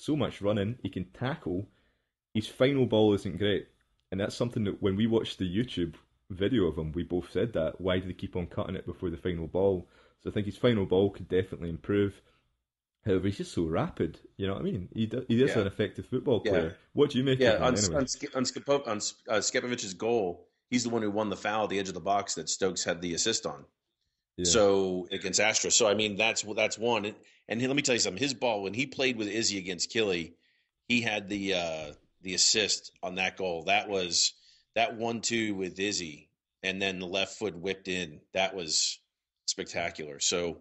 so much running. He can tackle. His final ball isn't great, and that's something that when we watched the YouTube video of him, we both said that. Why did he keep on cutting it before the final ball? So I think his final ball could definitely improve. However, he's just so rapid. You know what I mean? He is Yeah, an effective football yeah, player. What do you make yeah. of him anyway? Skepovic's goal, he's the one who won the foul at the edge of the box that Stokes had the assist on. Yeah, So against Astra. So I mean, that's one. And let me tell you something. His ball when he played with Izzy against Killy, he had the assist on that goal. That was that 1-2 with Izzy, and then the left foot whipped in. That was spectacular. So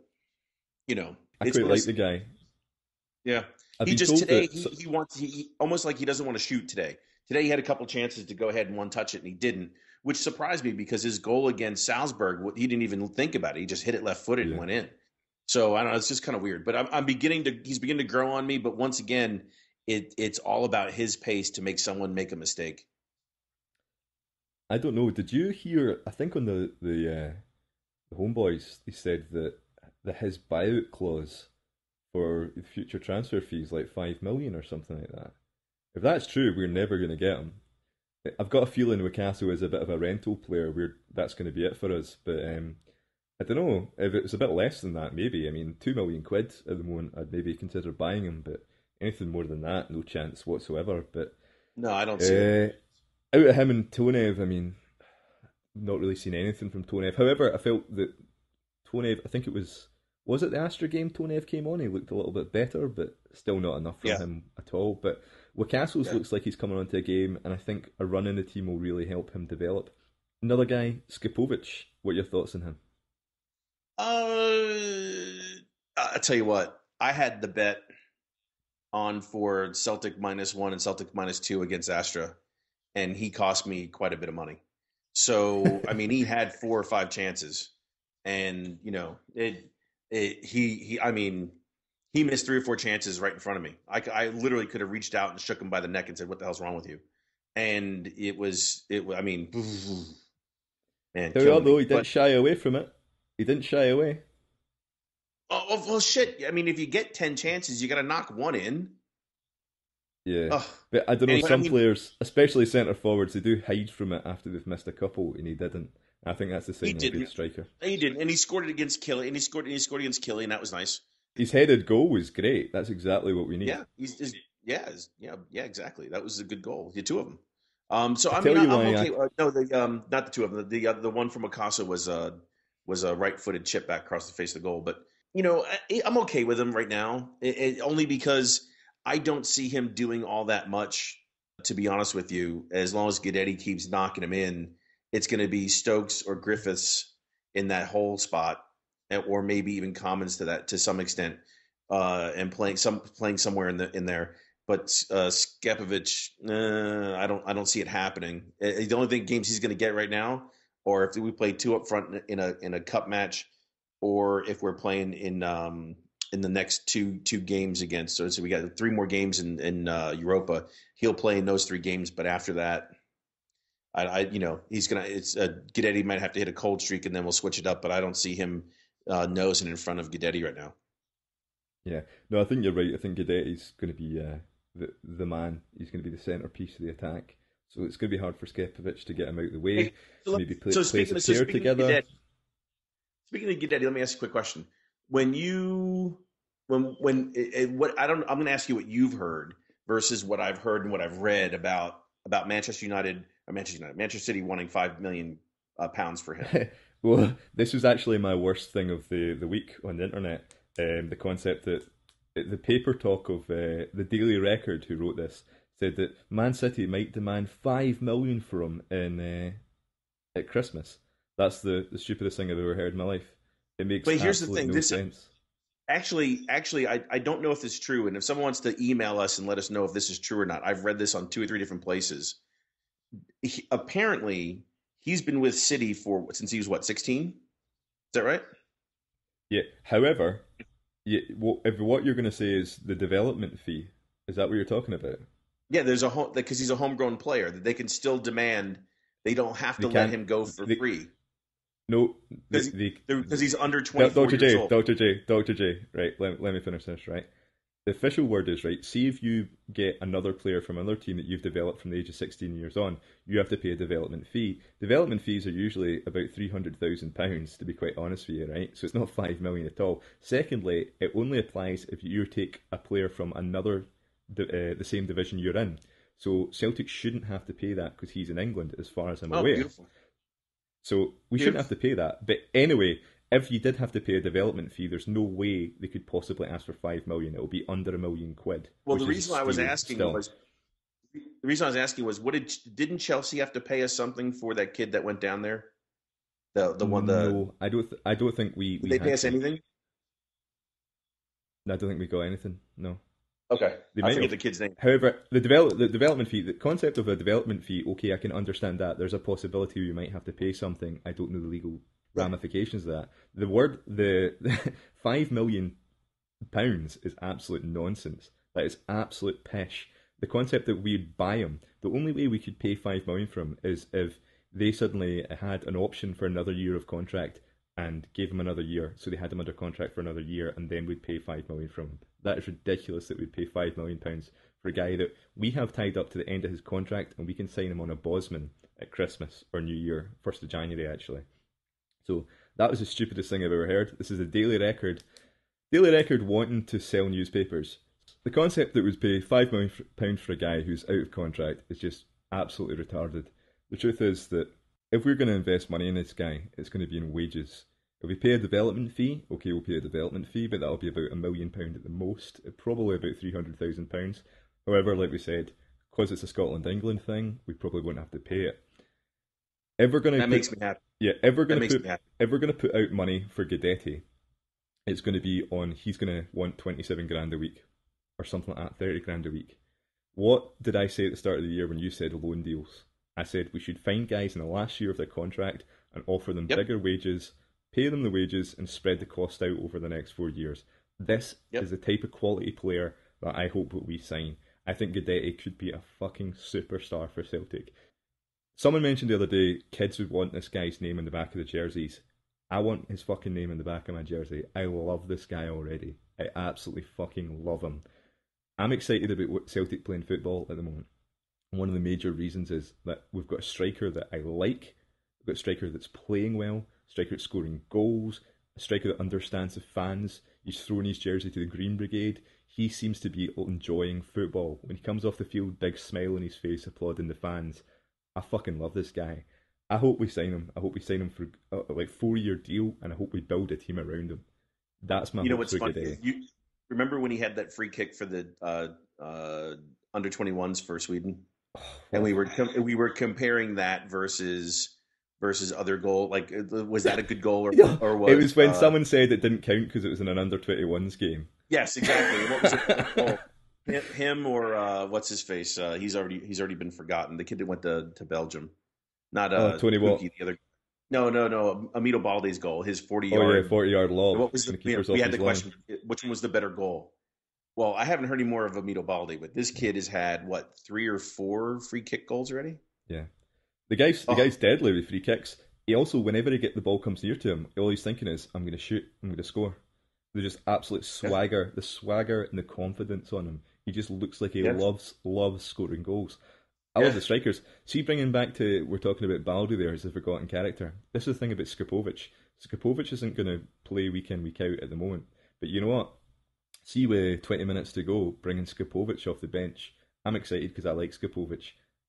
I it's quite one of like the guy. yeah. I've He been just told today that. he wants he almost like he doesn't want to shoot today. Today he had a couple chances to go ahead and one touch it and he didn't, which surprised me because his goal against Salzburg, he didn't even think about it. He just hit it left footed and Yeah, went in. So I don't know. It's just kind of weird. But I'm beginning to he's beginning to grow on me. But once again, it's all about his pace to make someone make a mistake. I don't know. Did you hear? I think on the Homeboys, he said that his buyout clause for future transfer fees like 5 million or something like that. If that's true, we're never going to get him. I've got a feeling Wakaso is a bit of a rental player. That's going to be it for us. But I don't know if it was a bit less than that. Maybe I mean 2 million quid at the moment. I'd maybe consider buying him, but anything more than that, no chance whatsoever. But No, I don't see it. uh, out of him and Tonev, I mean, not really seen anything from Tonev. However, I felt that Tonev, I think was it the Astra game Tonev came on? He looked a little bit better, but still not enough from Yeah, him at all. But Wakasos yeah. looks like he's coming onto a game, and I think a run in the team will really help him develop. Another guy, Skipovic. What are your thoughts on him? I tell you what, I had the bet on for Celtic -1 and Celtic -2 against Astra, and he cost me quite a bit of money. So I mean, he had 4 or 5 chances, and I mean, he missed 3 or 4 chances right in front of me. I literally could have reached out and shook him by the neck and said, "What the hell's wrong with you?" And I mean, man, There we are, killing though. me. He didn't But shy away from it. He didn't shy away. well, shit. I mean, if you get 10 chances, you got to knock one in. Yeah. Ugh. But I don't know, I some mean, players, especially centre forwards, they do hide from it after they've missed a couple, and he didn't. I think that's the he sign of a good didn't. striker. He didn't, and he scored it against Kelly, and he scored against Kelly, and that was nice. His headed goal was great. That's exactly what we need. Yeah, yeah, exactly. That was a good goal. The two of them. So I I tell mean, you I'm why okay. No, the not the two of them. The one from Akasa was a right-footed chip back across the face of the goal. But I'm okay with him right now, only because I don't see him doing all that much. To be honest with you, as long as Guidetti keeps knocking him in, it's going to be Stokes or Griffiths in that whole spot, or maybe even Commons to some extent, and playing somewhere in there. But Skepovic, I don't see it happening. The only games he's going to get right now, or if we play two up front in a cup match, or if we're playing in the next two games against. So we got 3 more games in Europa. He'll play in those 3 games, but after that, he's gonna. It's Guidetti might have to hit a cold streak, and then we'll switch it up. But I don't see him nosing in front of Guidetti right now. Yeah. No, I think you're right. I think Guidetti's going to be the man. He's going to be the centrepiece of the attack. So it's going to be hard for Skepovic to get him out of the way. Hey, so, Maybe play as speaking a of pair together. Guidetti, let me ask you a quick question. When you what I don't I'm going to ask you what you've heard versus what I've heard and what I've read about Manchester City wanting 5 million pounds for him. Well, this was actually my worst thing of the week on the internet. The concept that the paper talk of the Daily Record, who wrote this, said that Man City might demand 5 million for him in at Christmas. That's the stupidest thing I've ever heard in my life. It makes But here's the absolutely thing: no sense. I don't know if it's true, and if someone wants to email us and let us know if this is true or not, I've read this on 2 or 3 different places. Apparently, he's been with City since he was 16. Is that right? Yeah. However, if what you're going to say is the development fee, is that what you're talking about? Yeah, there's because he's a homegrown player that they can still demand. They don't have They to let can't. him go for They, free no. because he's under Doctor 24 years J, old. Doctor J, Doctor J. Right. Let me finish this. Right. the official word is, right, see if you get another player from another team that you've developed from the age of 16 years on, you have to pay a development fee. Development fees are usually about £300,000, to be quite honest with you, right? So it's not 5 million at all. Secondly, it only applies if you take a player from another, the same division you're in. So Celtic shouldn't have to pay that because he's in England, as far as I'm Oh, aware. beautiful. So we shouldn't have to pay that. But anyway, if you did have to pay a development fee, there's no way they could possibly ask for 5 million. It'll be under £1 million. Well, the reason I was asking still. was didn't Chelsea have to pay us something for that kid that went down there? No, I don't think we. Did they pay us anything? No, I don't think we got anything. No. Okay, They I might forget have. the kid's name. However, the development fee, the concept of a development fee, okay, I can understand that. There's a possibility you might have to pay something. I don't know the legal ramifications of that. The £5 million is absolute nonsense. That is absolute pish. The concept that we'd buy him, the only way we could pay 5 million from is if they suddenly had an option for another year of contract and gave him another year, so they had him under contract for another year, and then we'd pay 5 million from him. That is ridiculous that we'd pay £5 million for a guy that we have tied up to the end of his contract, and we can sign him on a Bosman at Christmas or New Year, 1st of January actually. So that was the stupidest thing I've ever heard. This is a Daily Record. Daily Record wanting to sell newspapers. The concept that would pay £5 million for a guy who's out of contract is just absolutely retarded. The truth is that if we're going to invest money in this guy, it's going to be in wages. If we pay a development fee, okay, we'll pay a development fee, but that'll be about £1 million at the most, probably about £300,000. However, like we said, because it's a Scotland-England thing, we probably won't have to pay it. Makes me happy. Yeah, if we're going to put out money for Guidetti, it's going to be on, he's going to want 27 grand a week, or something like that, 30 grand a week. What did I say at the start of the year when you said loan deals? I said we should find guys in the last year of their contract and offer them bigger wages, pay them the wages, and spread the cost out over the next 4 years. This is the type of quality player that I hope that we sign. I think Guidetti could be a fucking superstar for Celtic. Someone mentioned the other day, kids would want this guy's name in the back of the jerseys. I want his fucking name in the back of my jersey. I love this guy already. I absolutely fucking love him. I'm excited about Celtic playing football at the moment. One of the major reasons is that we've got a striker that I like. We've got a striker that's playing well, a striker that's scoring goals, a striker that understands the fans. He's throwing his jersey to the Green Brigade. He seems to be enjoying football. When he comes off the field, big smile on his face, applauding the fans. I fucking love this guy. I hope we sign him. I hope we sign him for a 4-year deal, and I hope we build a team around him. That's my. You know what's funny? You remember when he had that free kick for the under 21s for Sweden, and we were comparing that versus other goal. Like, was that a good goal or was it was when someone said it didn't count because it was in an under 21s game? Yes, exactly. What was it? Goal? Him or what's his face? He's already been forgotten. The kid that went to Belgium, not Tony Watt. The other. No. Amito Balde's goal, his 40-yard. 40-yard lob. What was we had the question? Which one was the better goal? Well, I haven't heard any more of Amito Balde, but this kid has had 3 or 4 free kick goals already. Yeah, the guy's deadly with free kicks. He also, whenever the ball comes near to him, all he's thinking is, "I'm going to shoot. I'm going to score." There's just absolute swagger, the swagger and the confidence on him. He just looks like he loves scoring goals. I love the strikers. See, bringing back to, we're talking about Balde there as a forgotten character. This is the thing about Skripovic. Skripovic isn't going to play week in, week out at the moment. But you know what? See, with 20 minutes to go, bringing Skripovic off the bench, I'm excited because I like Skripovic.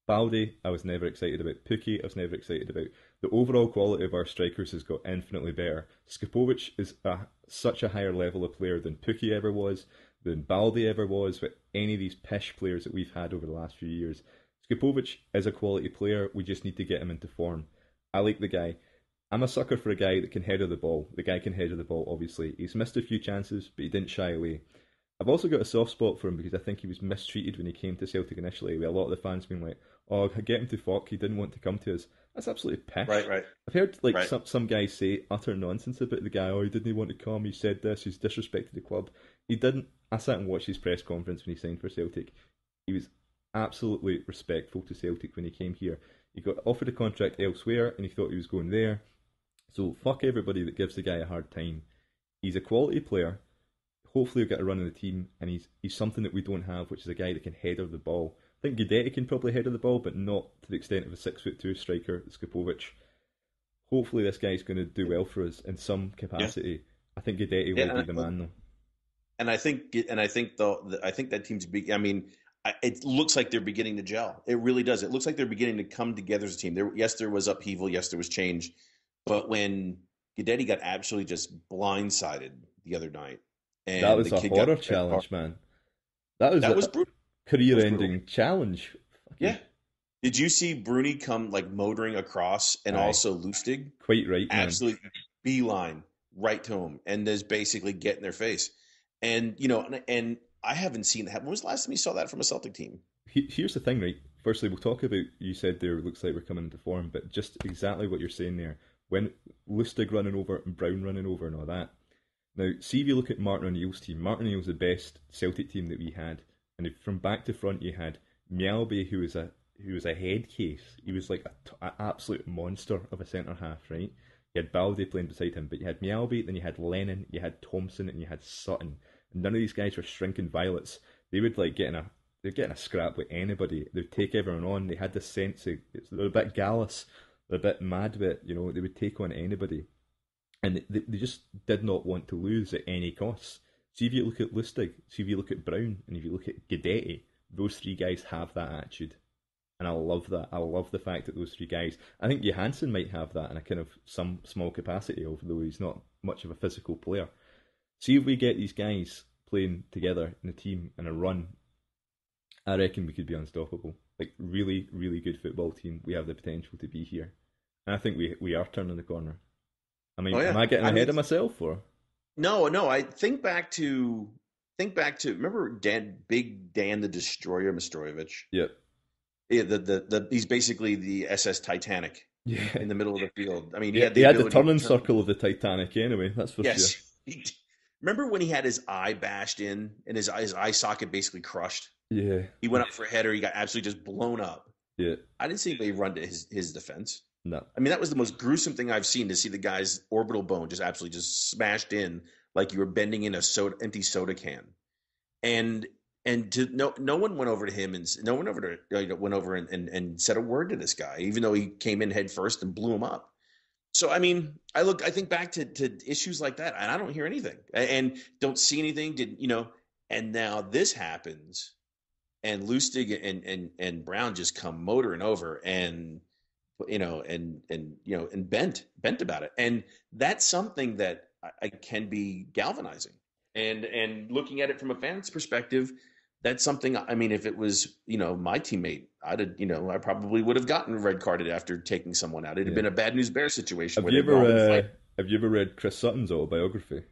Balde, I was never excited about. Pukki, I was never excited about. The overall quality of our strikers has got infinitely better. Skripovic is such a higher level of player than Pukki ever was, than Balde ever was, with any of these pish players that we've had over the last few years. Skripovic is a quality player, we just need to get him into form. I like the guy. I'm a sucker for a guy that can header the ball. The guy can header the ball, obviously. He's missed a few chances, but he didn't shy away. I've also got a soft spot for him because I think he was mistreated when he came to Celtic initially, with a lot of the fans being like, "Oh, get him to Falk, he didn't want to come to us." That's absolutely pish. Right. I've heard some guys say utter nonsense about the guy. "Oh, he didn't want to come, he said this, he's disrespected the club." He didn't. I sat and watched his press conference when he signed for Celtic. He was absolutely respectful to Celtic when he came here. He got offered a contract elsewhere and he thought he was going there. So fuck everybody that gives the guy a hard time. He's a quality player. hopefully he'll get a run in the team, and he's something that we don't have, which is a guy that can header the ball. I think Guidetti can probably header the ball, but not to the extent of a 6'2" striker, Skipovic. Hopefully this guy's going to do well for us in some capacity. Yeah. I think Guidetti will be the man though. And I think that team's big. I mean, it looks like they're beginning to gel. It really does. It looks like they're beginning to come together as a team. There was upheaval. Yes, there was change. But when Guidetti got absolutely just blindsided the other night, and that was a horror challenge, man. That was brutal. Career-ending challenge. Yeah. Did you see Bruni come like motoring across, and also Lustig? Quite right, man. Absolutely beeline right to him, and just basically get in their face. And and I haven't seen that. When was the last time you saw that from a Celtic team? Here's the thing, right? Firstly, we'll talk about, you said there looks like we're coming into form, but just exactly what you're saying there. When Lustig running over and Brown running over and all that. Now, see if you look at Martin O'Neill's team. Martin O'Neill's the best Celtic team that we had. And if from back to front you had Mjällby, who was a head case. He was like an absolute monster of a centre half, right? You had Balde playing beside him, but you had Mjällby, then you had Lennon, you had Thompson, and you had Sutton. And none of these guys were shrinking violets. They would like get in a scrap with anybody. They'd take everyone on. They had this sense of, they're a bit gallus, they're a bit mad with it, they would take on anybody. And they just did not want to lose at any cost. See if you look at Lustig, see if you look at Brown, and if you look at Guidetti, those three guys have that attitude. And I love that. I love the fact that those three guys, I think Johansson might have that in a kind of some small capacity, although he's not much of a physical player. See if we get these guys playing together in a team and a run, I reckon we could be unstoppable. Like, really, really good football team. We have the potential to be here. And I think we are turning the corner. I mean, am I getting ahead of myself, or? No. I think back to remember Big Dan the Destroyer Mostrovic? Yep. Yeah, he's basically the SS Titanic. Yeah. In the middle of the field. I mean, he had the turning circle of the Titanic anyway. That's for sure. Remember when he had his eye bashed in and his eye socket basically crushed? Yeah. He went up for a header. He got absolutely just blown up. Yeah. I didn't see anybody run to his defense. No. I mean, that was the most gruesome thing I've seen, to see the guy's orbital bone just absolutely just smashed in like you were bending in a empty soda can. And no one went over to him, and no one went over and said a word to this guy, even though he came in head first and blew him up. So I mean, I think back to issues like that, and I don't hear anything, and don't see anything. And now this happens, and Lustig and Brown just come motoring over, and bent about it, and that's something that I can be galvanizing. And looking at it from a fan's perspective, that's something. I mean, if it was my teammate, I probably would have gotten red carded after taking someone out. It'd have been a bad news bear situation. Have you ever read Chris Sutton's autobiography?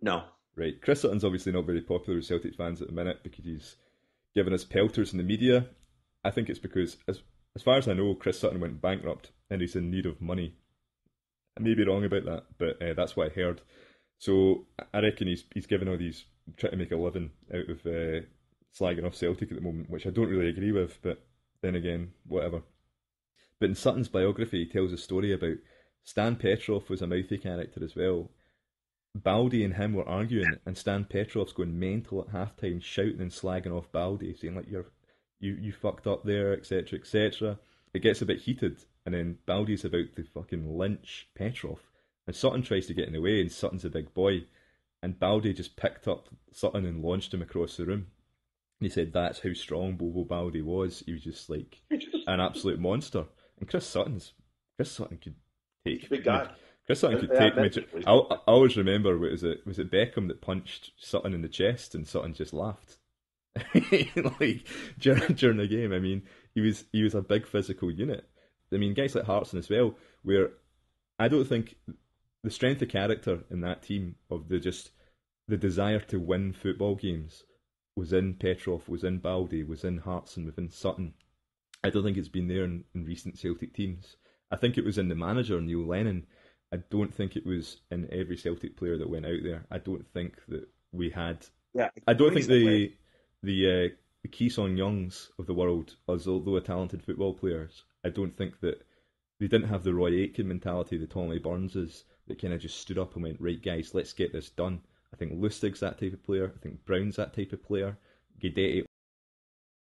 No. Right, Chris Sutton's obviously not very popular with Celtic fans at the minute because he's given us pelters in the media. I think it's because, as far as I know, Chris Sutton went bankrupt and he's in need of money. I may be wrong about that, but that's what I heard. So I reckon he's given all these, trying to make a living out of slagging off Celtic at the moment, which I don't really agree with, but then again, whatever. But in Sutton's biography, he tells a story about Stan Petrov was a mouthy character as well. Baldy and him were arguing, and Stan Petrov's going mental at halftime, shouting and slagging off Baldy, saying like you fucked up there, etc., etc. It gets a bit heated, and then Baldy's about to fucking lynch Petrov. And Sutton tries to get in the way, and Sutton's a big boy. And Baldy just picked up Sutton and launched him across the room. And he said that's how strong Bobo Baldy was. He was just like an absolute monster. And Chris Sutton could take... Big guy. Chris Sutton could take me. I always remember, was it Beckham that punched Sutton in the chest and Sutton just laughed? Like, during the game. I mean, he was a big physical unit. I mean, guys like Hartson as well, where I don't think... The strength of character in that team, of the desire to win football games, was in Petrov, was in Baldy, was in Hartson, within Sutton. I don't think it's been there in recent Celtic teams. I think it was in the manager, Neil Lennon. I don't think it was in every Celtic player that went out there. I don't think that we had... Yeah, I don't think the Keesong Youngs of the world, although a talented football players, I don't think that they didn't have the Roy Aitken mentality, the Tommy Burnses, that kind of just stood up and went, right guys, let's get this done. I think Lustig's that type of player. I think Brown's that type of player. Guidetti